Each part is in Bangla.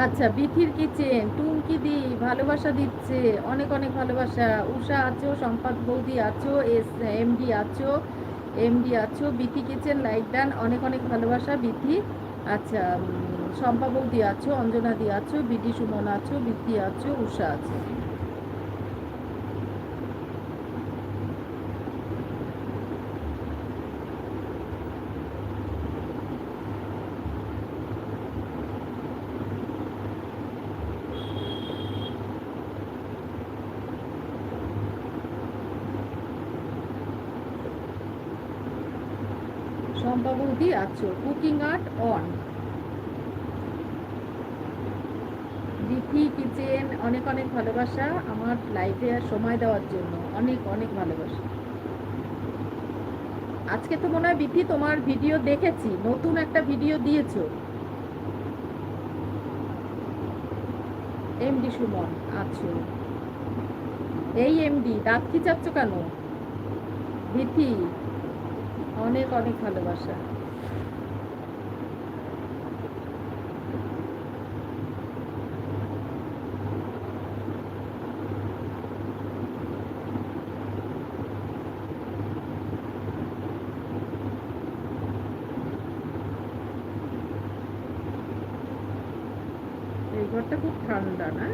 আচ্ছা, বিথির কিচেন, টুমকি দি ভালোবাসা দিচ্ছে, অনেক অনেক ভালোবাসা। উষা আছো, সম্পাদ বৌদি আছো, এমডি আছো, এমডি আছো, বিথি কিচেন লাইক ডান, অনেক অনেক ভালোবাসা বিথি। আচ্ছা, শম্পা বৌদি আছো, অঞ্জনা দি আছো, বিডি সুমন আছো, বিথি আছো, উষা আছে। শম্পা বৌদি আছো, cooking art on. Bithi kitchen, অনেক অনেক ভালোবাসা আমার লাইফে আর সময় দেওয়ার জন্য, অনেক অনেক ভালোবাসা। আজকে তো মনে হয় বিথি তোমার ভিডিও দেখেছি, নতুন একটা ভিডিও দিয়েছো। এমডি সুমন আছো, এই এমডি দাঁত খিচাচ্ছ কেন? বিথি, অনেক অনেক ভালোবাসা। এই ঘরটা খুব ঠান্ডা না?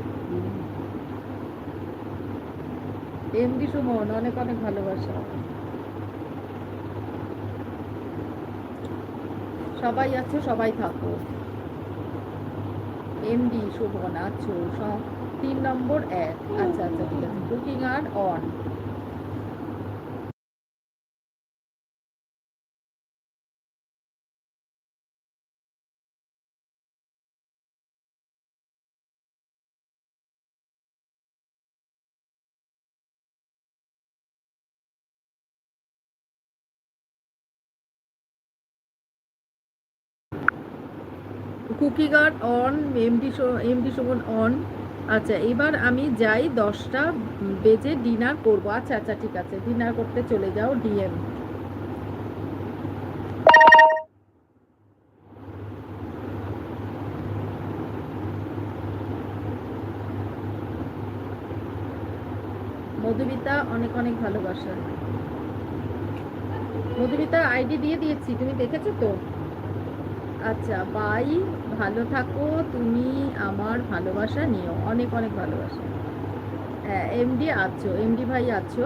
এমডি সুমন, অনেক অনেক ভালোবাসা। সবাই আছো, সবাই থাকো। এমডি সুমন আছো, 3 নম্বর 1। আচ্ছা আচ্ছা, ঠিক আছে, কুকিং আর on. Cookie guard on, MD Suman on. আচ্ছা, এবার আমি যাই, 10টা বেজে ডিনার করব। আচ্ছা আচ্ছা, ঠিক আছে, ডিনার করতে চলে যাও ডিএম। মধুমিতা, অনেক অনেক ভালোবাসা। মধুমিতা আইডি দিয়ে দিয়েছি, তুমি দেখেছো তো? আচ্ছা, বাই, ভালো থাকো তুমি, আমার ভালোবাসা নিও, অনেক অনেক ভালোবাসা। হ্যাঁ, এমডি আছো, এমডি ভাই আছো।